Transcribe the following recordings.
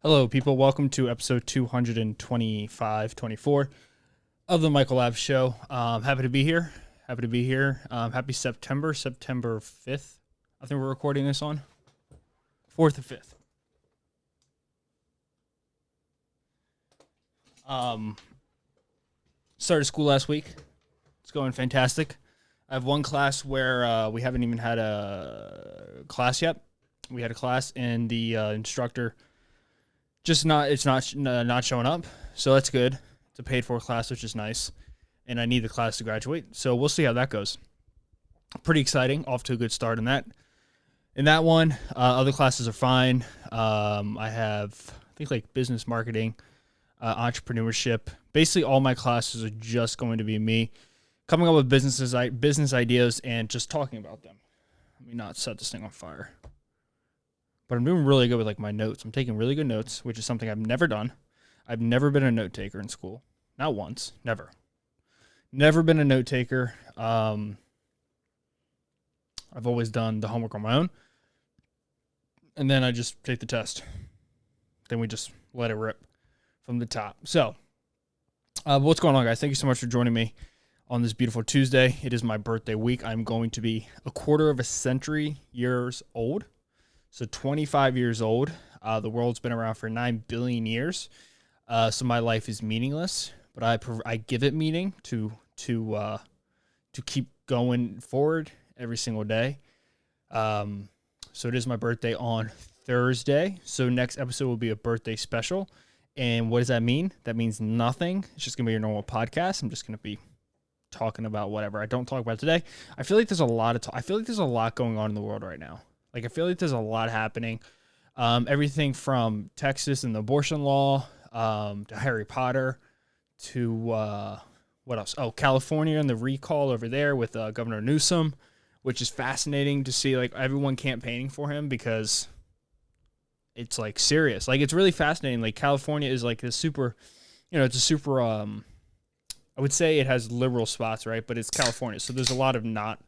Hello, people. Welcome to episode 224 of the Michael Lab Show. Happy to be here. Happy September 5th. I think we're recording this on 4th or 5th. Started school last week. It's going fantastic. I have one class where we haven't even had a class yet. We had a class and the instructor not showing up, so that's good. It's a paid for class, which is nice, and I need the class to graduate, so we'll see how that goes. Pretty exciting, off to a good start in that. In that one, other classes are fine. I have, I think, like business marketing, entrepreneurship. Basically, all my classes are just going to be me coming up with business ideas and just talking about them. Let me not set this thing on fire. But I'm doing really good with like my notes. I'm taking really good notes, which is something I've never done. I've never been a note taker in school. Not once. Never. Never been a note taker. I've always done the homework on my own. And then I just take the test. Then we just let it rip from the top. So, what's going on, guys? Thank you so much for joining me on this beautiful Tuesday. It is my birthday week. I'm going to be a quarter of a century years old. So 25 years old. The world's been around for 9 billion years. So my life is meaningless, but I give it meaning to keep going forward every single day. So it is my birthday on Thursday. So next episode will be a birthday special. And what does that mean? That means nothing. It's just gonna be your normal podcast. I'm just gonna be talking about whatever I don't talk about today. I feel like there's a lot going on in the world right now. Like, I feel like there's a lot happening. Everything from Texas and the abortion law, to Harry Potter, to what else? Oh, California and the recall over there with Governor Newsom, which is fascinating to see, like, everyone campaigning for him because it's, like, serious. Like, it's really fascinating. Like, California is, like, this super, it's a super, I would say it has liberal spots, right? But it's California, so there's a lot of not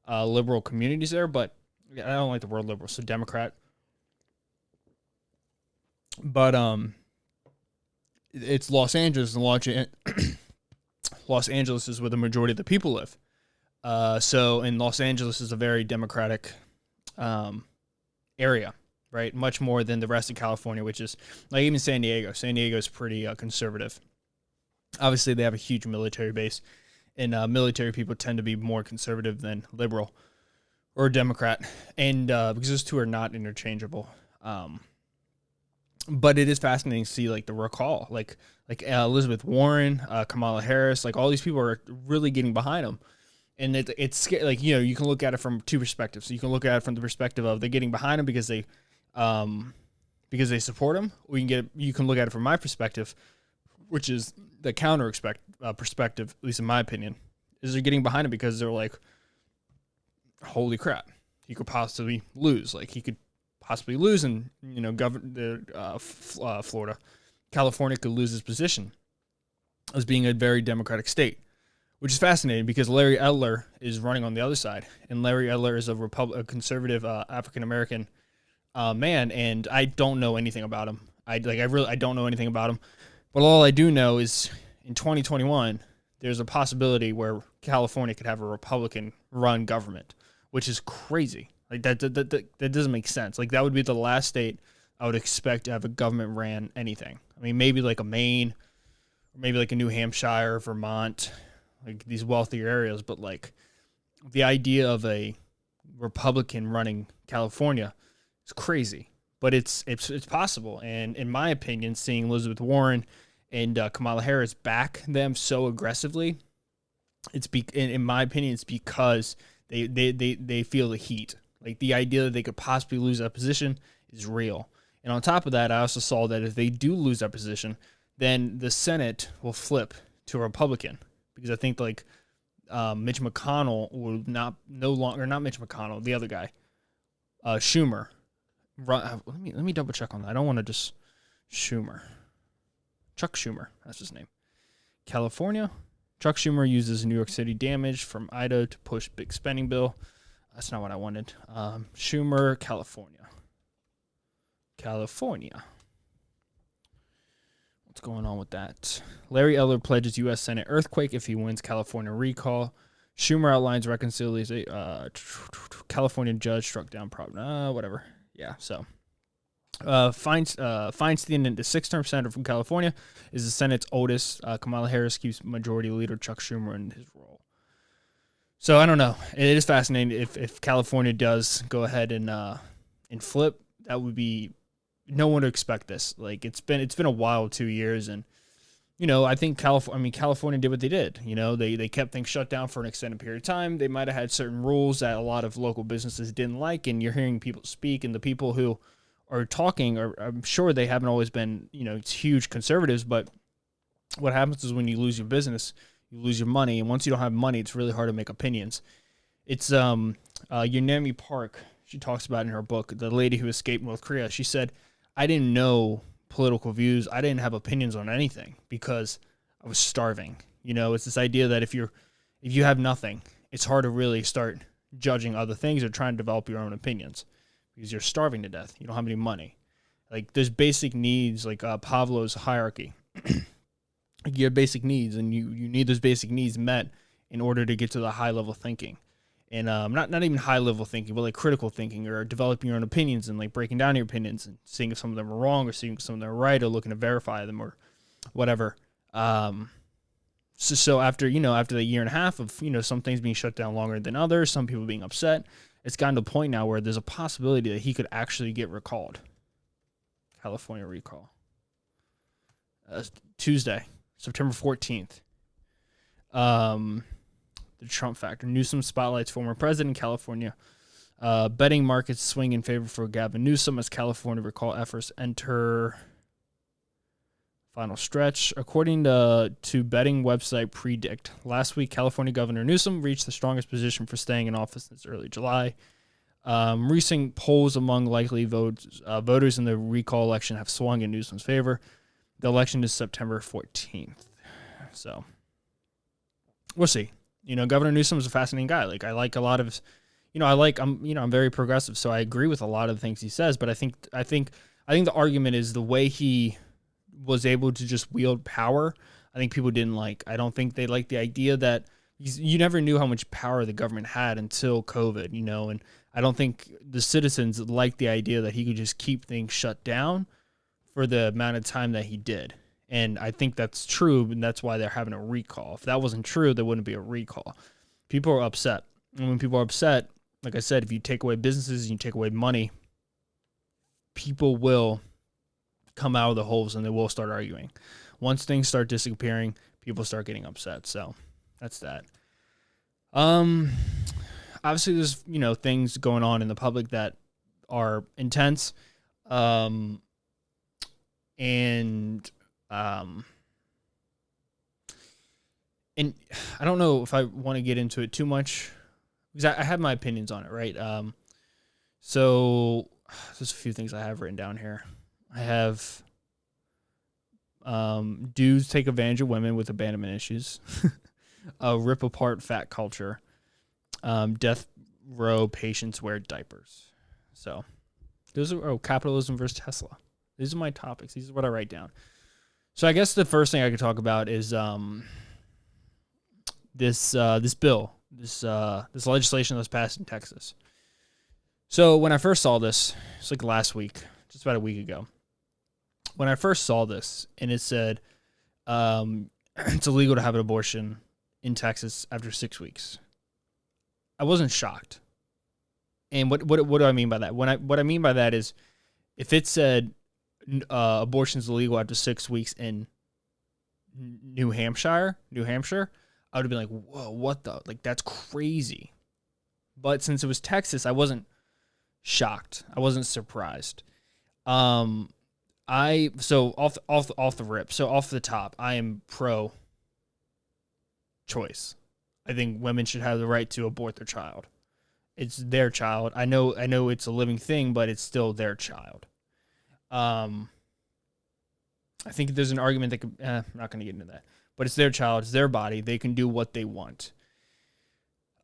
liberal communities there, but I don't like the word liberal, so Democrat. But it's Los Angeles, and Los Angeles is where the majority of the people live. So in Los Angeles is a very Democratic area, right? Much more than the rest of California, which is like even San Diego. San Diego is pretty conservative. Obviously, they have a huge military base, and military people tend to be more conservative than liberal or Democrat, and because those two are not interchangeable. But it is fascinating to see like the recall, like Elizabeth Warren, Kamala Harris, like all these people are really getting behind them, and it's scary. Like you can look at it from two perspectives. So you can look at it from the perspective of they're getting behind them because they support them, or you can look at it from my perspective, which is the counter perspective, at least in my opinion, is they're getting behind him because they're like, holy crap, he could possibly lose. Like, he could possibly lose, and Florida, California could lose his position as being a very Democratic state, which is fascinating because Larry Elder is running on the other side, and Larry Elder is a conservative African American man, and I don't know anything about him. I don't know anything about him, but all I do know is in 2021, there's a possibility where California could have a Republican-run government, which is crazy. Like, that doesn't make sense. Like, that would be the last state I would expect to have a government ran anything. I mean, maybe like a Maine, or maybe like a New Hampshire, Vermont, like these wealthier areas. But like the idea of a Republican running California is crazy. But it's possible. And in my opinion, seeing Elizabeth Warren and Kamala Harris back them so aggressively, in my opinion, it's because they feel the heat. Like, the idea that they could possibly lose that position is real. And on top of that, I also saw that if they do lose that position, then the Senate will flip to a Republican, because I think like Mitch McConnell will not Mitch McConnell, the other guy, Schumer. Let me double check on that. I don't want to just Chuck Schumer, that's his name. California. Chuck Schumer uses New York City damage from Ida to push big spending bill. That's not what I wanted. Schumer, California. What's going on with that? Larry Eller pledges U.S. Senate earthquake if he wins California recall. Schumer outlines reconciliation. California judge struck down whatever. Yeah, so. Feinstein, the six-term senator from California, is the Senate's oldest. Kamala Harris keeps Majority Leader Chuck Schumer in his role. So I don't know. It is fascinating if California does go ahead and flip. That would be no one to expect this. Like it's been a wild 2 years, and I think California did what they did. They kept things shut down for an extended period of time. They might have had certain rules that a lot of local businesses didn't like, and you're hearing people speak, and the people who are talking, or I'm sure they haven't always been, it's huge conservatives, but what happens is when you lose your business, you lose your money, and once you don't have money, it's really hard to make opinions. It's Yeonmi Park, she talks about in her book, the lady who escaped North Korea. She said, I didn't know political views. I didn't have opinions on anything because I was starving. It's this idea that if you have nothing, it's hard to really start judging other things or trying to develop your own opinions because you're starving to death. You don't have any money. Like there's basic needs, like Pavlov's hierarchy. You have basic needs, and you need those basic needs met in order to get to the high level thinking. And not even high level thinking, but like critical thinking or developing your own opinions and like breaking down your opinions and seeing if some of them are wrong or seeing if some of them are right or looking to verify them or whatever. So after the year and a half of, some things being shut down longer than others, some people being upset, it's gotten to a point now where there's a possibility that he could actually get recalled. California recall. Tuesday, September 14th. The Trump factor. Newsom spotlights former president in California. Betting markets swing in favor for Gavin Newsom as California recall efforts enter final stretch. According to betting website Predict, last week California Governor Newsom reached the strongest position for staying in office since early July. Recent polls among likely voters in the recall election have swung in Newsom's favor. The election is September 14th. So we'll see. Governor Newsom is a fascinating guy. Like I like a lot of his, I'm very progressive, so I agree with a lot of the things he says. But I think the argument is the way he was able to just wield power. I think people didn't like. I don't think they liked the idea that you never knew how much power the government had until COVID. And I don't think the citizens liked the idea that he could just keep things shut down for the amount of time that he did. And I think that's true, and that's why they're having a recall. If that wasn't true, there wouldn't be a recall. People are upset. And when people are upset, like I said, if you take away businesses and you take away money, people will come out of the holes and they will start arguing. Once things start disappearing, people start getting upset. So that's that. Obviously, there's, things going on in the public that are intense. And I don't know if I want to get into it too much because I have my opinions on it, right? So there's a few things I have written down here. I have dudes take advantage of women with abandonment issues, rip apart fat culture, death row patients wear diapers. So those are capitalism versus Tesla. These are my topics. These are what I write down. So I guess the first thing I could talk about is this bill, this legislation that was passed in Texas. So when I first saw this, it's like last week, just about a week ago. When I first saw this, and it said it's illegal to have an abortion in Texas after 6 weeks, I wasn't shocked. And what do I mean by that? What I mean by that is, if it said abortion is illegal after 6 weeks in New Hampshire, I would have been like, whoa, what the? Like, that's crazy. But since it was Texas, I wasn't shocked. I wasn't surprised. So off the rip. So off the top, I am pro choice. I think women should have the right to abort their child. It's their child. I know it's a living thing, but it's still their child. I think there's an argument that could, I'm not going to get into that, but it's their child, it's their body. They can do what they want.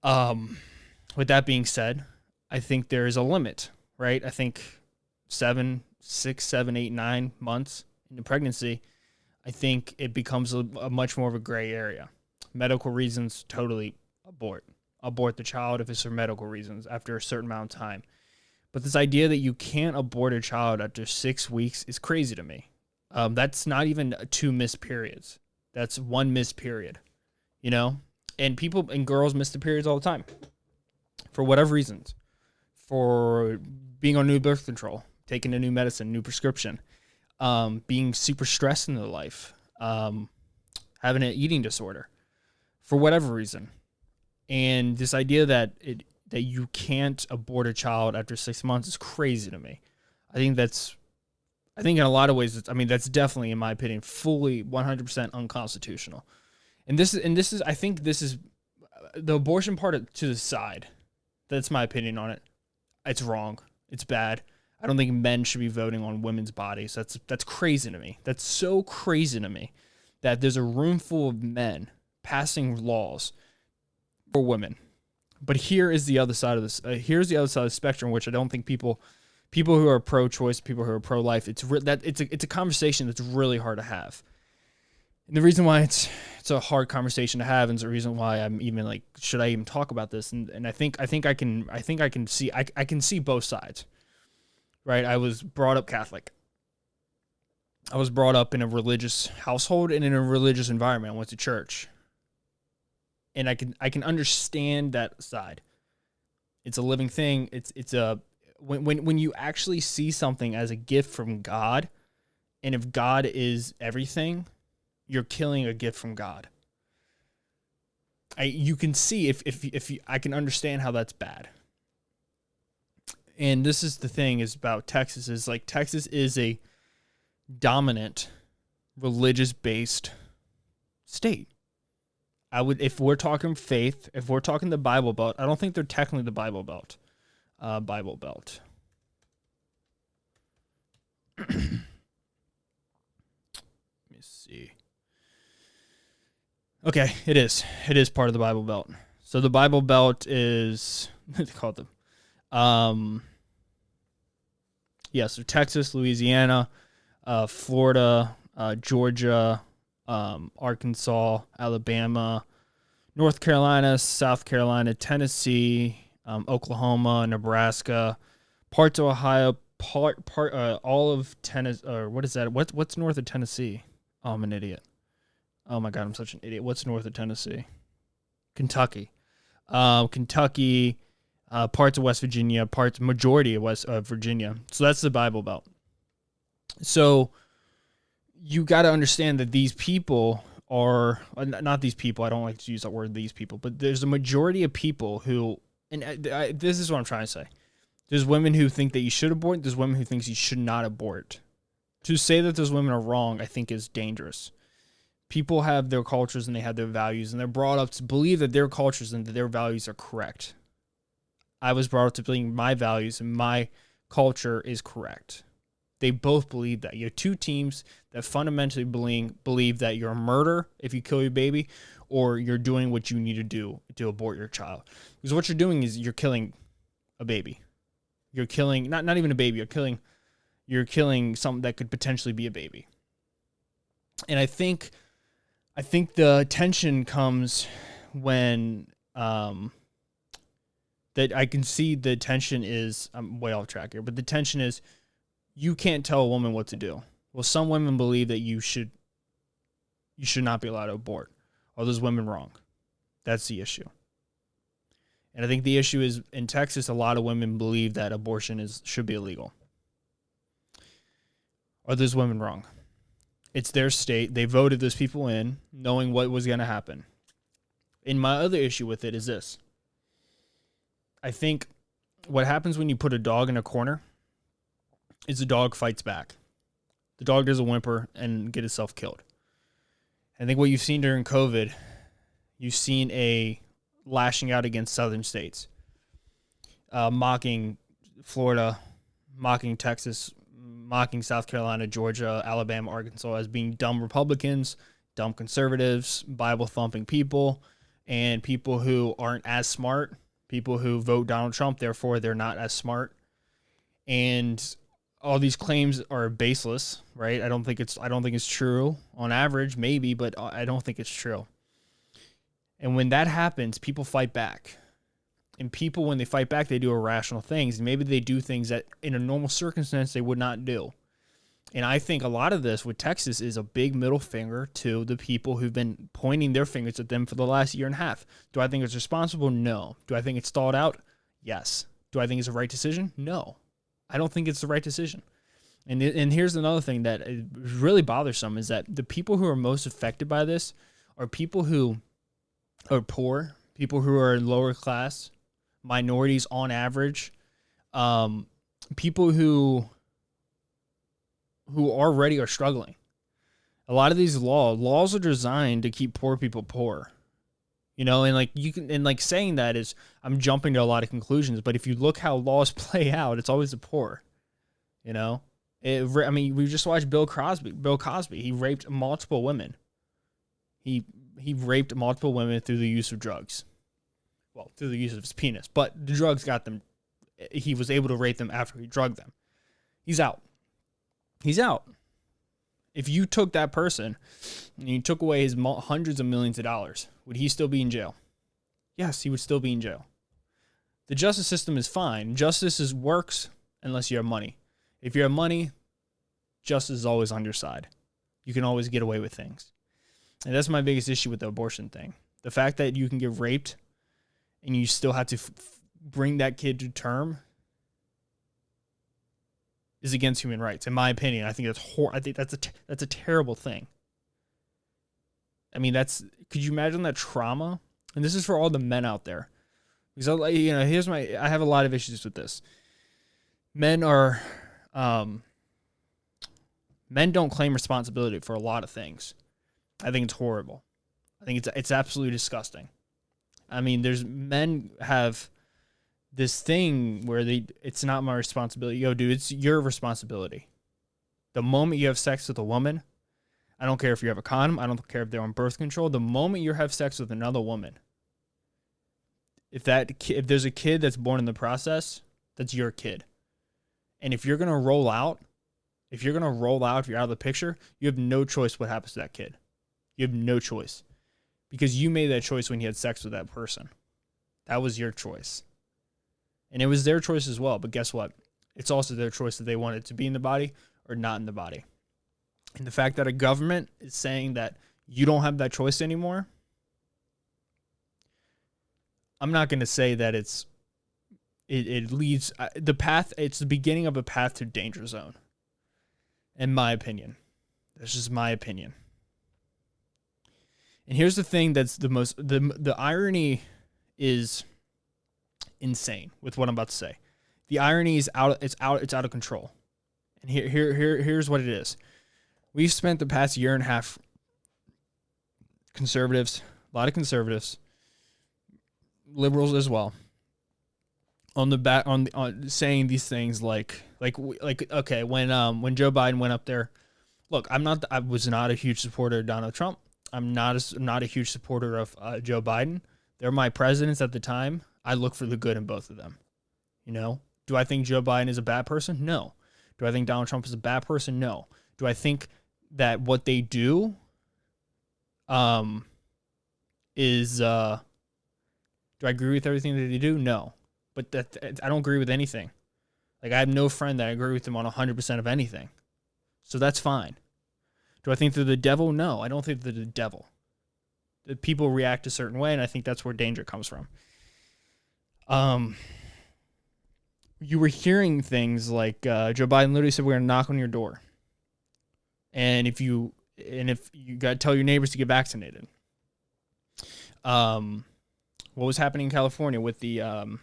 With that being said, I think there is a limit, right? I think 6, 7, 8, 9 months into pregnancy, I think it becomes a much more of a gray area. Medical reasons, totally abort the child if it's for medical reasons after a certain amount of time. But this idea that you can't abort a child after 6 weeks is crazy to me. That's not even 2 missed periods. That's 1 missed period, you know? And people and girls miss the periods all the time for whatever reasons. For being on new birth control, taking a new medicine, new prescription, being super stressed in their life, having an eating disorder, for whatever reason. And this idea that you can't abort a child after 6 months is crazy to me. I think in a lot of ways, that's definitely, in my opinion, fully 100% unconstitutional. And this is I think this is the abortion part to the side. That's my opinion on it. It's wrong. It's bad. I don't think men should be voting on women's bodies. That's crazy to me. That's so crazy to me that there's a room full of men passing laws for women. But here is the other side of this. Here's the other side of the spectrum, which I don't think people who are pro-choice, people who are pro-life, it's a conversation that's really hard to have. And the reason why it's a hard conversation to have, and the reason why I'm even like, should I even talk about this? And I think I can see both sides. Right? I was brought up Catholic. I was brought up in a religious household and in a religious environment. I went to church. And I can understand that side. It's a living thing. It's a when you actually see something as a gift from God, and if God is everything, you're killing a gift from God. You can see if I can understand how that's bad. And this is the thing is about Texas is like Texas is a dominant religious based state. If we're talking faith, if we're talking the Bible Belt, I don't think they're technically the Bible Belt. Bible Belt. Let me see. Okay, it is. It is part of the Bible Belt. So the Bible Belt is they call it the so Texas, Louisiana, Florida, Georgia, Arkansas, Alabama, North Carolina, South Carolina, Tennessee, Oklahoma, Nebraska, parts of Ohio, all of Tennessee. Or what is that? What's north of Tennessee? Oh, I'm an idiot. Oh my God, I'm such an idiot. What's north of Tennessee? Kentucky, Kentucky, parts of West Virginia, majority of West Virginia. So that's the Bible Belt. So you got to understand that these people are not these people. I don't like to use that word, these people, but there's a majority of people who, and this is what I'm trying to say. There's women who think that you should abort. There's women who think you should not abort. To say that those women are wrong, I think is dangerous. People have their cultures and they have their values, and they're brought up to believe that their cultures and that their values are correct. I was brought up to believe my values and my culture is correct. They both believe that. You have two teams that fundamentally believe that you're a murderer if you kill your baby, or you're doing what you need to do to abort your child. Because what you're doing is you're killing a baby. You're killing not even a baby. You're killing something that could potentially be a baby. And I think the tension comes when that I can see the tension is, I'm way off track here, but the tension is you can't tell a woman what to do. Well, some women believe that you should not be allowed to abort. Are those women wrong? That's the issue. And I think the issue is in Texas, a lot of women believe that abortion should be illegal. Are those women wrong? It's their state. They voted those people in knowing what was going to happen. And my other issue with it is this. I think what happens when you put a dog in a corner is the dog fights back. The dog doesn't whimper and get itself killed. I think what you've seen during COVID, you've seen a lashing out against southern states, mocking Florida, mocking Texas, mocking South Carolina, Georgia, Alabama, Arkansas as being dumb Republicans, dumb conservatives, Bible-thumping people, and people who aren't as smart, people who vote Donald Trump, therefore they're not as smart. And all these claims are baseless, right? I don't think it's true on average, maybe, but I don't think it's true. And when that happens, people fight back. And people, when they fight back, they do irrational things. And maybe they do things that in a normal circumstance they would not do. And I think a lot of this with Texas is a big middle finger to the people who've been pointing their fingers at them for the last year and a half. Do I think it's responsible? No. Do I think it's thought out? Yes. Do I think it's a right decision? No. I don't think it's the right decision. And here's another thing that is really bothersome is that the people who are most affected by this are people who are poor, people who are in lower class, minorities on average, people who already are struggling. A lot of these laws are designed to keep poor people poor. You know, and like you can, and like saying that is, I'm jumping to a lot of conclusions, but if you look how laws play out, it's always the poor. You know, I mean, we just watched Bill Cosby. He raped multiple women. He raped multiple women through the use of drugs. Well, through the use of his penis, but the drugs got them. He was able to rape them after he drugged them. He's out. He's out. If you took that person and you took away his hundreds of millions of dollars, would he still be in jail? Yes, he would still be in jail. The justice system is fine. Justice works unless you have money. If you have money, justice is always on your side. You can always get away with things. And that's my biggest issue with the abortion thing. The fact that you can get raped and you still have to bring that kid to term is against human rights, in my opinion. I think that's a terrible thing. I mean, could you imagine that trauma? And this is for all the men out there, because I have a lot of issues with this. Men don't claim responsibility for a lot of things. I think it's horrible. I think it's absolutely disgusting. I mean, men have this thing where it's not my responsibility. Yo, dude, it's your responsibility. The moment you have sex with a woman, I don't care if you have a condom, I don't care if they're on birth control, the moment you have sex with another woman, if there's a kid that's born in the process, that's your kid. And if you're going to roll out, if you're out of the picture, you have no choice what happens to that kid. You have no choice. Because you made that choice when you had sex with that person. That was your choice. And it was their choice as well. But guess what? It's also their choice that they wanted to be in the body or not in the body. And the fact that a government is saying that you don't have that choice anymore, I'm not going to say that it leads the path. It's the beginning of a path to danger zone. In my opinion. That's just my opinion. And here's the thing that's the irony is insane with what I'm about to say. The irony is it's out of control. And here's what it is. We've spent the past year and a half, a lot of conservatives, liberals as well, on saying these things like okay, when Joe Biden went up there, look, I was not a huge supporter of Donald Trump. I'm not a huge supporter of Joe Biden. They're my presidents at the time. I look for the good in both of them. You know, do I think Joe Biden is a bad person? No. Do I think Donald Trump is a bad person? No. Do I think that what they do is do I agree with everything that they do? No. But I don't agree with anything. Like, I have no friend that I agree with them on 100% of anything. So that's fine. Do I think they're the devil? No, I don't think they're the devil. The people react a certain way, and I think that's where danger comes from. You were hearing things like Joe Biden literally said, "We're going to knock on your door. And if you got to tell your neighbors to get vaccinated." What was happening in California with the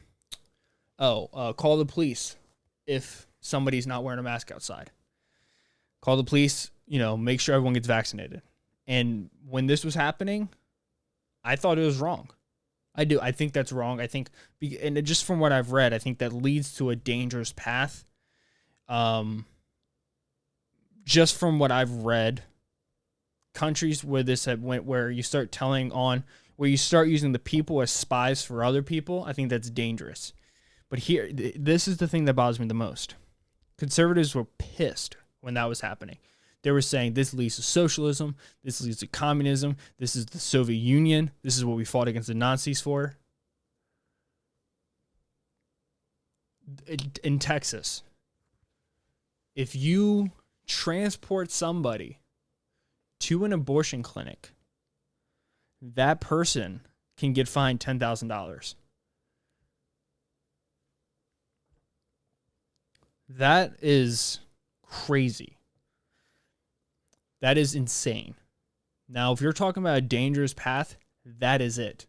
call the police if somebody's not wearing a mask outside. Call the police, make sure everyone gets vaccinated. And when this was happening, I thought it was wrong. I do. I think that's wrong. I think, and just from what I've read, I think that leads to a dangerous path. Just from what I've read, countries where this went, where you start where you start using the people as spies for other people, I think that's dangerous. But here, this is the thing that bothers me the most. Conservatives were pissed when that was happening. They were saying this leads to socialism, this leads to communism, this is the Soviet Union, this is what we fought against the Nazis for. In Texas, if you transport somebody to an abortion clinic, that person can get fined $10,000. That is crazy. That is insane. Now, if you're talking about a dangerous path, that is it.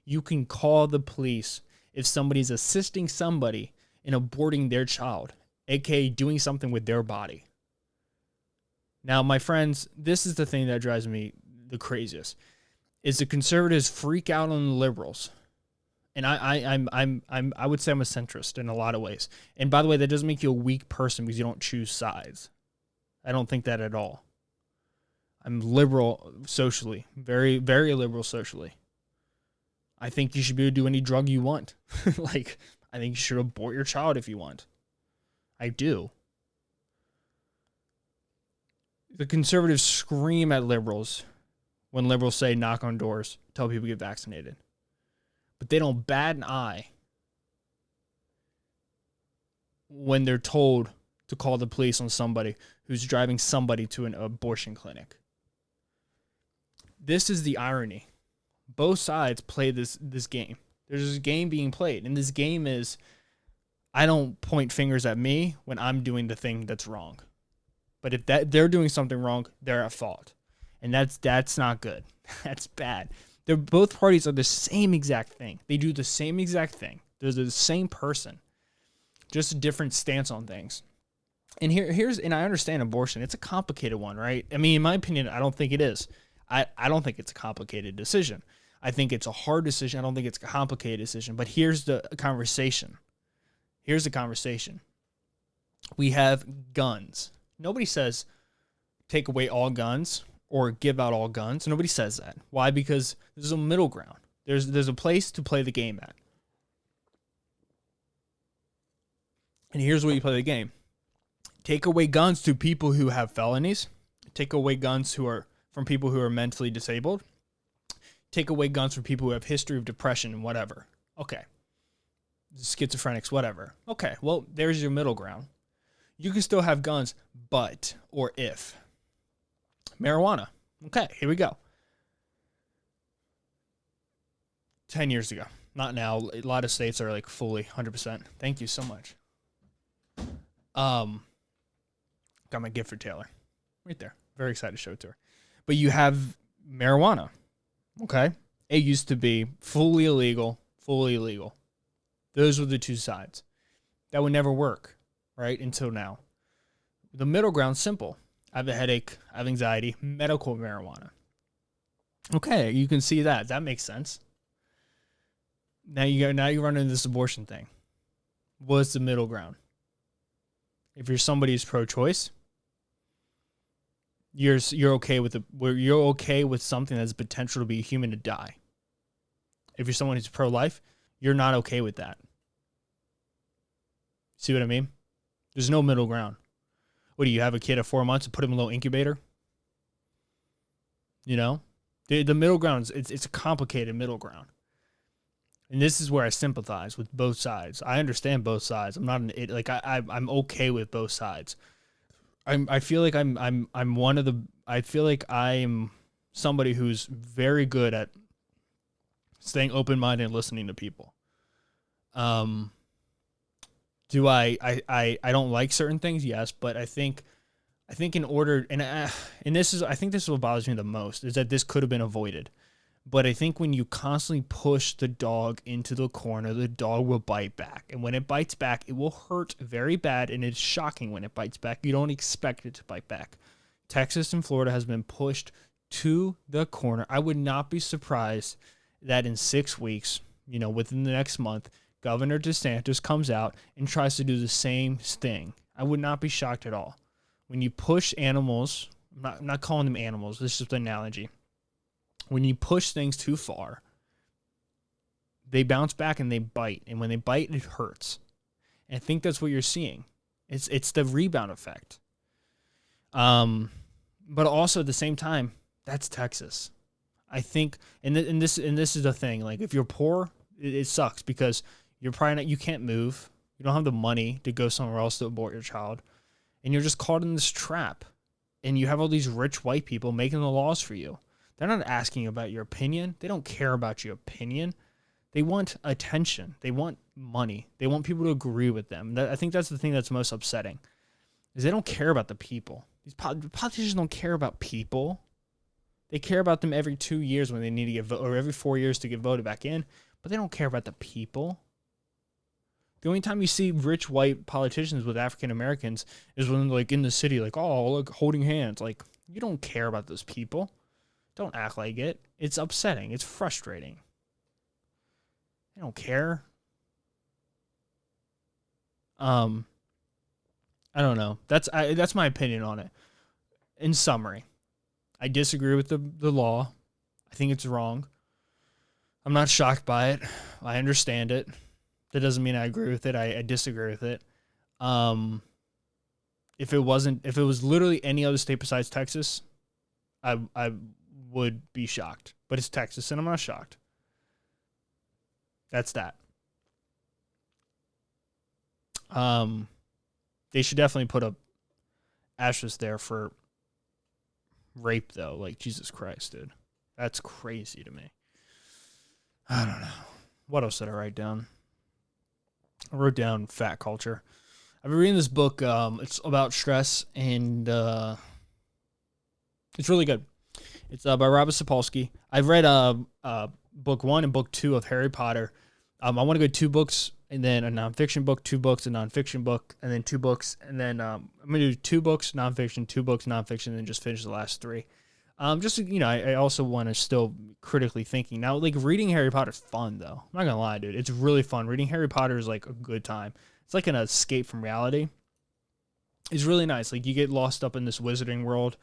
You can call the police if somebody's assisting somebody in aborting their child, aka doing something with their body. Now, my friends, this is the thing that drives me the craziest, is the conservatives freak out on the liberals. And I would say I'm a centrist in a lot of ways. And by the way, that doesn't make you a weak person because you don't choose sides. I don't think that at all. I'm liberal socially, very, very liberal socially. I think you should be able to do any drug you want. Like, I think you should abort your child if you want. I do. The conservatives scream at liberals when liberals say knock on doors, tell people to get vaccinated. But they don't bat an eye when they're told to call the police on somebody who's driving somebody to an abortion clinic. This is the irony. Both sides play this game. There's this game being played, and this game is, I don't point fingers at me when I'm doing the thing that's wrong. But if they're doing something wrong, they're at fault. And that's not good. That's bad. Both parties are the same exact thing. They do the same exact thing. They're the same person. Just a different stance on things. And and I understand abortion. It's a complicated one, right? I mean, in my opinion, I don't think it is. I don't think it's a complicated decision. I think it's a hard decision. I don't think it's a complicated decision. But here's the conversation. Here's the conversation. We have guns. Nobody says take away all guns or give out all guns. Nobody says that. Why? Because there's a middle ground. There's a place to play the game at. And here's where you play the game. Take away guns to people who have felonies. Take away guns from people who are mentally disabled. Take away guns from people who have history of depression and whatever. Okay. Schizophrenics, whatever. Okay, well, there's your middle ground. You can still have guns, but, or if. Marijuana. Okay, here we go. 10 years ago. Not now. A lot of states are like fully 100%. Thank you so much. Got my gift for Taylor. Right there. Very excited to show it to her. But you have marijuana. Okay. It used to be fully illegal, fully illegal. Those were the two sides. That would never work, right? Until now. The middle ground's simple. I have a headache, I have anxiety, medical marijuana. Okay, you can see that. That makes sense. Now you run into this abortion thing. What's the middle ground? If you're somebody who's pro-choice, you're okay with something that's potential to be a human to die. If you're someone who's pro-life, you're not okay with that. See what I mean? There's no middle ground. What do you have a kid at 4 months and put him in a little incubator? You know, the middle ground it's a complicated middle ground, and this is where I sympathize with both sides. I understand both sides. I'm not I'm okay with both sides. I feel like I feel like I'm somebody who's very good at staying open-minded and listening to people. Do I don't like certain things? Yes, but I think in order, and this is, I think this is what bothers me the most, is that this could have been avoided. But I think when you constantly push the dog into the corner, the dog will bite back. And when it bites back, it will hurt very bad, and it's shocking when it bites back. You don't expect it to bite back. Texas and Florida has been pushed to the corner. I would not be surprised that in 6 weeks, within the next month, Governor DeSantis comes out and tries to do the same thing. I would not be shocked at all. When you push animals, I'm not calling them animals, this is just an analogy. When you push things too far, they bounce back and they bite. And when they bite, it hurts. And I think that's what you're seeing. It's the rebound effect. But also at the same time, that's Texas. I think, and this is the thing. Like, if you're poor, it sucks because you're probably not, you can't move. You don't have the money to go somewhere else to abort your child, and you're just caught in this trap. And you have all these rich white people making the laws for you. They're not asking about your opinion. They don't care about your opinion. They want attention. They want money. They want people to agree with them. I think that's the thing that's most upsetting, is they don't care about the people. These politicians don't care about people. They care about them every 2 years when they need to get voted, or every 4 years to get voted back in, but they don't care about the people. The only time you see rich white politicians with African Americans is when, like, in the city, like, oh, look, holding hands. Like, you don't care about those people. Don't act like it. It's upsetting. It's frustrating. They don't care. I don't know. That's my opinion on it. In summary, I disagree with the law. I think it's wrong. I'm not shocked by it. I understand it. That doesn't mean I agree with it. I disagree with it. If it was literally any other state besides Texas, I would be shocked. But it's Texas, and I'm not shocked. That's that. They should definitely put a asterisk there for rape, though. Like, Jesus Christ, dude. That's crazy to me. I don't know. What else did I write down? I wrote down fat culture. I've been reading this book. It's about stress, and it's really good. It's by Robert Sapolsky. I've read book 1 and book 2 of Harry Potter. I want to go 2 books, and then a nonfiction book, 2 books, a nonfiction book, and then 2 books, and then I'm going to do 2 books, nonfiction, 2 books, nonfiction, and then just finish the last 3. Just, I also want to still critically thinking. Now, like, reading Harry Potter is fun, though. I'm not going to lie, dude. It's really fun. Reading Harry Potter is, like, a good time. It's like an escape from reality. It's really nice. Like, you get lost up in this wizarding world.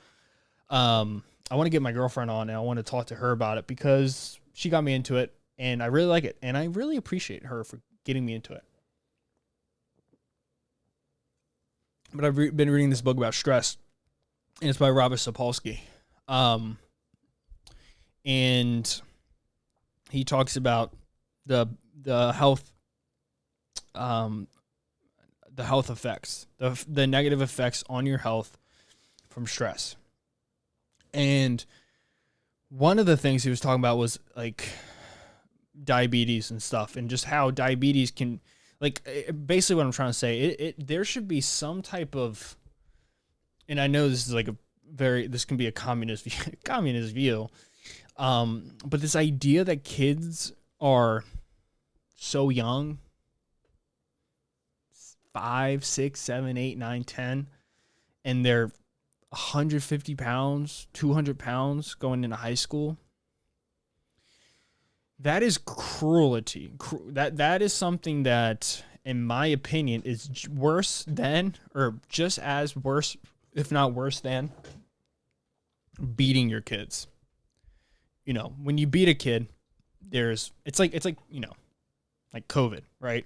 I want to get my girlfriend on, and I want to talk to her about it because she got me into it, and I really like it, and I really appreciate her for getting me into it. But I've been reading this book about stress, and it's by Robert Sapolsky. And he talks about the health effects, the negative effects on your health from stress. And one of the things he was talking about was, like, diabetes and stuff, and just how diabetes can, like, basically what I'm trying to say, there should be some type of, and I know this is like this can be a communist view, but this idea that kids are so young, 5, 6, 7, 8, 9, 10, and they're 150 pounds, 200 pounds going into high school. That is cruelty. That is something that, in my opinion, is worse than, or just as worse, if not worse than, beating your kids. When you beat a kid, it's like like COVID, right?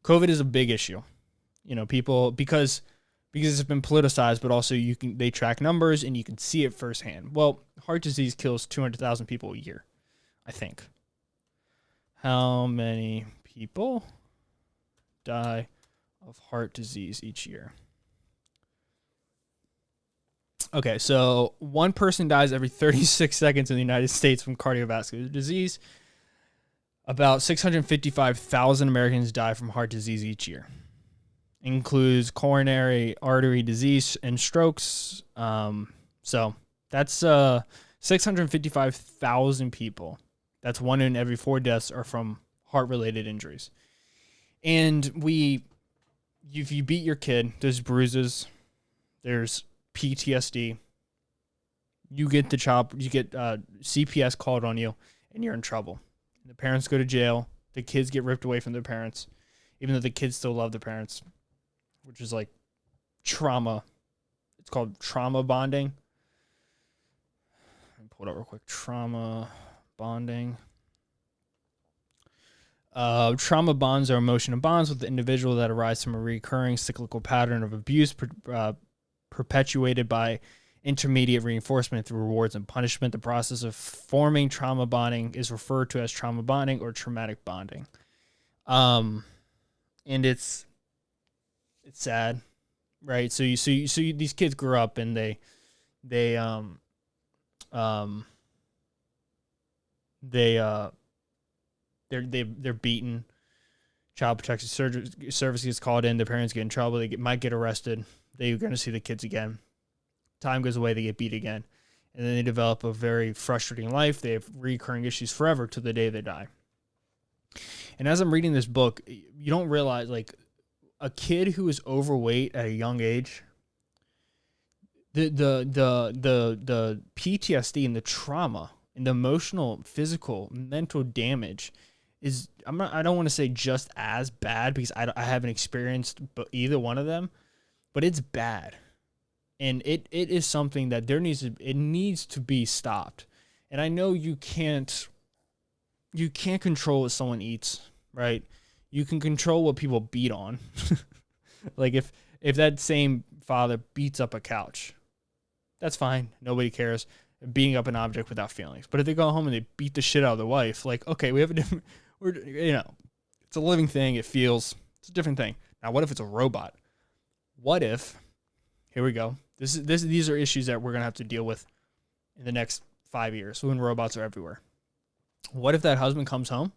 COVID is a big issue. People, because it's been politicized, but also they track numbers and you can see it firsthand. Well, heart disease kills 200,000 people a year, I think. How many people die of heart disease each year? Okay, so one person dies every 36 seconds in the United States from cardiovascular disease. About 655,000 Americans die from heart disease each year. Includes coronary artery disease and strokes. So that's 655,000 people. That's 1 in every 4 deaths are from heart-related injuries. And if you beat your kid, there's bruises, there's PTSD. You get CPS called on you, and you're in trouble. The parents go to jail. The kids get ripped away from their parents, even though the kids still love their parents, which is like trauma. It's called trauma bonding. Let me pull it up real quick. Trauma bonding. Trauma bonds are emotional bonds with the individual that arise from a recurring cyclical pattern of abuse perpetuated by intermediate reinforcement through rewards and punishment. The process of forming trauma bonding is referred to as trauma bonding or traumatic bonding. And it's sad, right? So these kids grew up and they're beaten. Child Protective Service gets called in. Their parents get in trouble. They might get arrested. They're going to see the kids again. Time goes away. They get beat again. And then they develop a very frustrating life. They have recurring issues forever to the day they die. And as I'm reading this book, you don't realize, like, a kid who is overweight at a young age, the PTSD and the trauma and the emotional, physical, mental damage is, I don't want to say just as bad because I haven't experienced either one of them, but it's bad. And it is something that it needs to be stopped. And I know you can't control what someone eats, right? You can control what people beat on. Like if that same father beats up a couch, that's fine. Nobody cares. Beating up an object without feelings. But if they go home and they beat the shit out of their wife, like, okay, we have a different, it's a living thing. It feels, it's a different thing. Now, what if it's a robot? What if, here we go. These are issues that we're going to have to deal with in the next 5 years when robots are everywhere. What if that husband comes home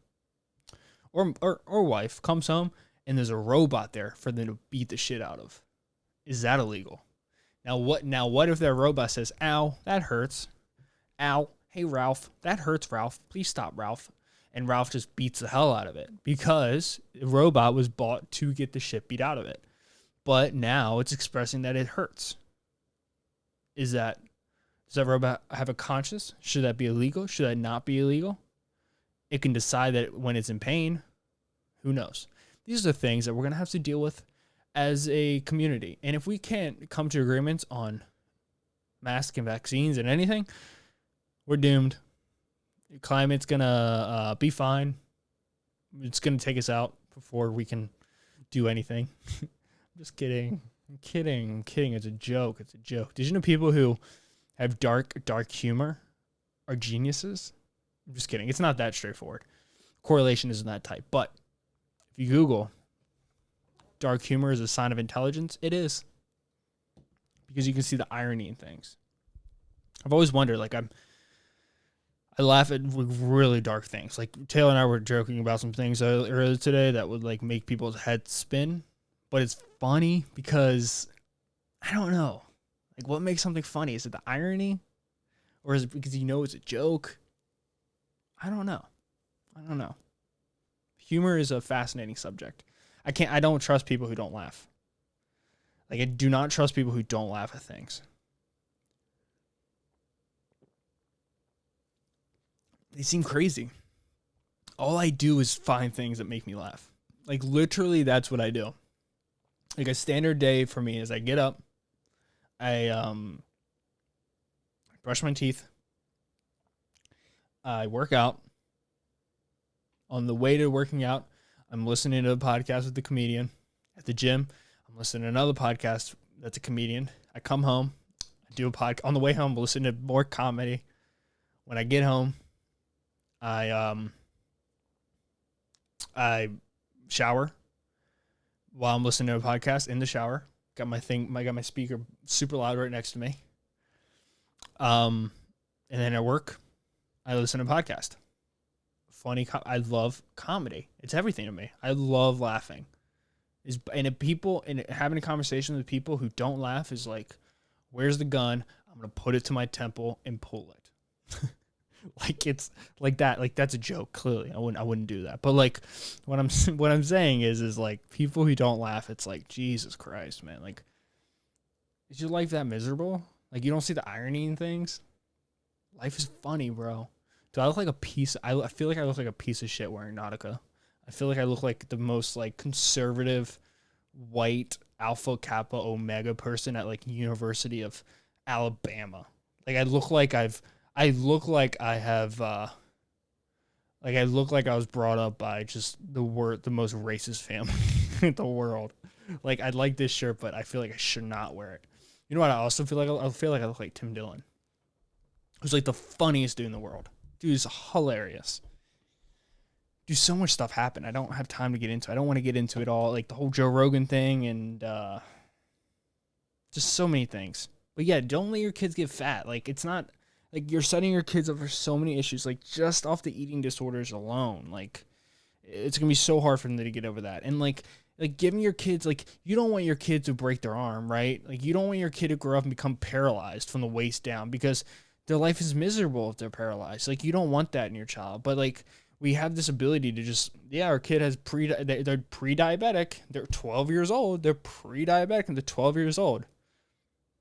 or wife comes home and there's a robot there for them to beat the shit out of? Is that illegal? Now what if that robot says, ow, that hurts. Ow, hey, Ralph, that hurts, Ralph. Please stop, Ralph. And Ralph just beats the hell out of it because the robot was bought to get the shit beat out of it. But now it's expressing that it hurts. Does that robot have a conscience? Should that be illegal? Should that not be illegal? It can decide that when it's in pain. Who knows? These are the things that we're going to have to deal with as a community. And if we can't come to agreements on masks and vaccines and anything, we're doomed. The climate's going to be fine. It's going to take us out before we can do anything. I'm just kidding. I'm kidding. It's a joke. Did you know people who have dark humor are geniuses? I'm just kidding. It's not that straightforward. Correlation isn't that tight. But if you Google dark humor is a sign of intelligence, it is. Because you can see the irony in things. I've always wondered, like, I laugh at really dark things. Like, Taylor and I were joking about some things earlier today that would, like, make people's heads spin. But it's funny because, I don't know. Like, what makes something funny? Is it the irony? Or is it because it's a joke? I don't know. Humor is a fascinating subject. I don't trust people who don't laugh. Like, I do not trust people who don't laugh at things. They seem crazy. All I do is find things that make me laugh. Like, literally, that's what I do. Like, a standard day for me is I get up, I brush my teeth, I work out. On the way to working out, I'm listening to a podcast with the comedian. At the gym, I'm listening to another podcast that's a comedian. I come home, I do a podcast. On the way home, I'm listening to more comedy. When I get home, I shower while I'm listening to a podcast in the shower. Got my speaker super loud right next to me. And then at work, I listen to a podcast. I love comedy. It's everything to me. I love laughing. Having a conversation with people who don't laugh is like, where's the gun? I'm gonna put it to my temple and pull it. Like, it's like that. Like, that's a joke. Clearly, I wouldn't do that. But, like, what I'm saying is like, people who don't laugh, it's like, Jesus Christ, man. Like, is your life that miserable? Like, you don't see the irony in things? Life is funny, bro. Do I look like a piece? I feel like I look like a piece of shit wearing Nautica. I feel like I look like the most, like, conservative, white, Alpha Kappa Omega person at, like, University of Alabama. Like, I look like I have Like, I look like I was brought up by just the most racist family in the world. Like, I'd like this shirt, but I feel like I should not wear it. You know what I also feel like? I feel like I look like Tim Dillon, who's like the funniest dude in the world. Dude is hilarious. Dude, so much stuff happened. I don't have time to get into. I don't want to get into it all, like the whole Joe Rogan thing and just so many things. But yeah, don't let your kids get fat. Like, it's not like you're setting your kids up for so many issues. Like, just off the eating disorders alone, like it's gonna be so hard for them to get over that. And like giving your kids, like, you don't want your kid to break their arm, right? Like, you don't want your kid to grow up and become paralyzed from the waist down because their life is miserable if they're paralyzed. Like, you don't want that in your child. But like, we have this ability to just, our kid has they're pre-diabetic. They're 12 years old. They're pre-diabetic and they're 12 years old.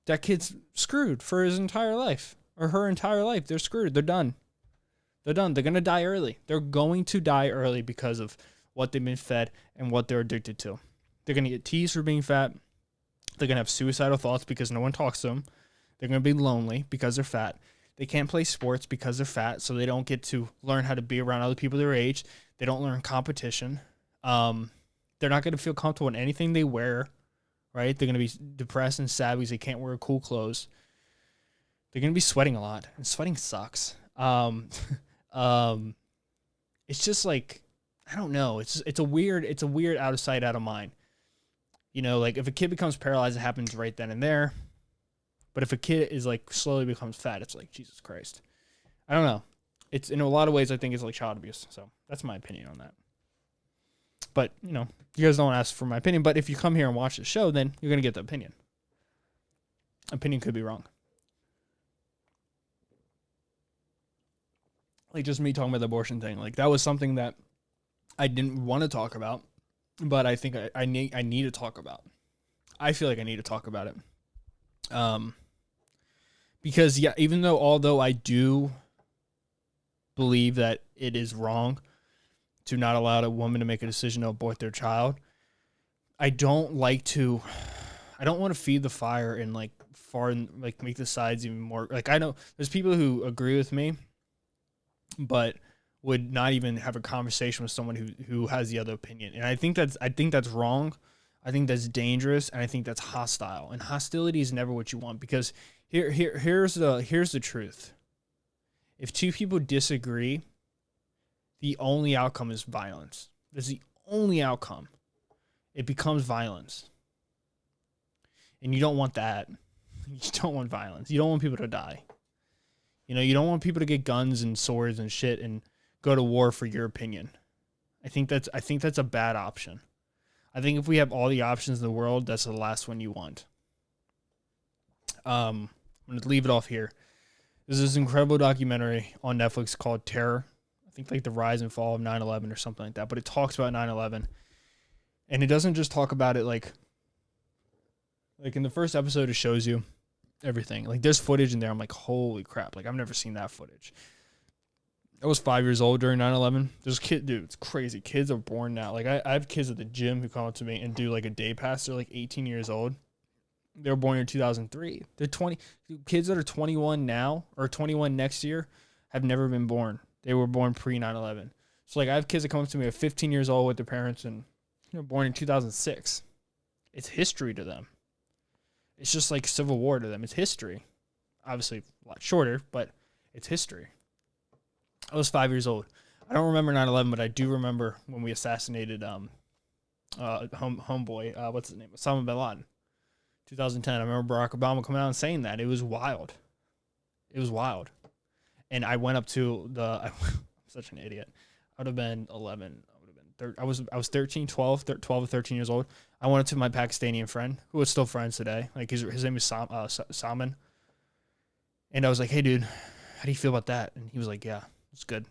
That kid's screwed for his entire life or her entire life. They're screwed. They're done. They're done. They're going to die early. They're going to die early because of what they've been fed and what they're addicted to. They're going to get teased for being fat. They're going to have suicidal thoughts because no one talks to them. They're going to be lonely because they're fat. They can't play sports because they're fat, so they don't get to learn how to be around other people their age. They don't learn competition. They're not going to feel comfortable in anything they wear, right? They're going to be depressed and sad because they can't wear cool clothes. They're going to be sweating a lot, and sweating sucks. It's just like, I don't know. It's a weird out of sight, out of mind. You know, like if a kid becomes paralyzed, it happens right then and there. But if a kid is like slowly becomes fat, it's like, Jesus Christ. I don't know. It's in a lot of ways, I think it's like child abuse. So that's my opinion on that. But, you know, you guys don't ask for my opinion. But if you come here and watch the show, then you're going to get the opinion. Opinion could be wrong. Like just me talking about the abortion thing. Like that was something that I didn't want to talk about, but I think I need to talk about. I feel like I need to talk about it. Because although I do believe that it is wrong to not allow a woman to make a decision to abort their child, I don't want to feed the fire and like make the sides even more. Like, I know there's people who agree with me, but would not even have a conversation with someone who has the other opinion. And I think that's wrong. I think that's dangerous, and I think that's hostile. And hostility is never what you want, because here's the truth. If two people disagree, the only outcome is violence. That's the only outcome. It becomes violence. And you don't want that. You don't want violence. You don't want people to die. You know, you don't want people to get guns and swords and shit and go to war for your opinion. I think that's a bad option. I think if we have all the options in the world, that's the last one you want. I'm going to leave it off here. There's this incredible documentary on Netflix called Terror. I think like the rise and fall of 9/11 or something like that. But it talks about 9/11. And it doesn't just talk about it like in the first episode, it shows you everything. Like there's footage in there. I'm like, holy crap. Like I've never seen that footage. I was 5 years old during 9/11. There's dude, it's crazy. Kids are born now. Like I have kids at the gym who come up to me and do like a day pass. They're like 18 years old. They were born in 2003. They're 20. Kids that are 21 now or 21 next year have never been born. They were born pre 9/11. So like I have kids that come up to me at 15 years old with their parents and born in 2006. It's history to them. It's just like Civil War to them. It's history. Obviously a lot shorter, but it's history. I was 5 years old. I don't remember 9/11, but I do remember when we assassinated homeboy, what's his name? Osama bin Laden. 2010. I remember Barack Obama coming out and saying that. It was wild. It was wild. And I went up to I'm such an idiot. I would have been 11. I was 13, 12 or 13 years old. I went up to my Pakistani friend, who is still friends today. Like his name is Salman. And I was like, hey, dude, how do you feel about that? And he was like, yeah, it's good.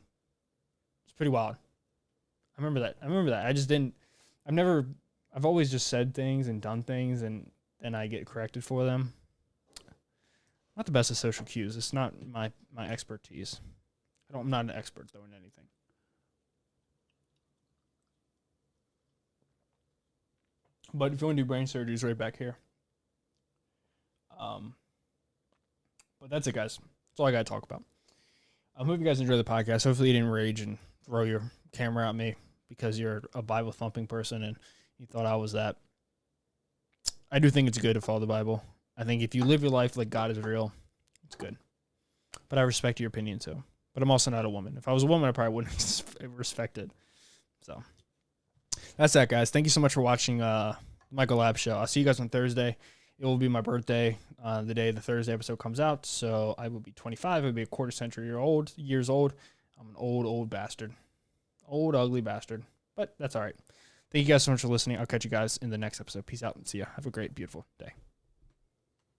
It's pretty wild. I remember that. I just didn't, I've always just said things and done things and then I get corrected for them. Not the best of social cues. It's not my expertise. I'm not an expert though in anything. But if you want to do brain surgery, it's right back here. But that's it, guys. That's all I got to talk about. I hope you guys enjoy the podcast. Hopefully you didn't rage and throw your camera at me because you're a Bible thumping person and you thought I was that. I do think it's good to follow the Bible. I think if you live your life like God is real, it's good. But I respect your opinion too. But I'm also not a woman. If I was a woman, I probably wouldn't respect it. So that's that, guys. Thank you so much for watching Michael Lab Show. I'll see you guys on Thursday. It will be my birthday the day the Thursday episode comes out. So I will be 25. I'll be a quarter century years old. I'm an old bastard. Old, ugly bastard. But that's all right. Thank you guys so much for listening. I'll catch you guys in the next episode. Peace out and see ya. Have a great, beautiful day.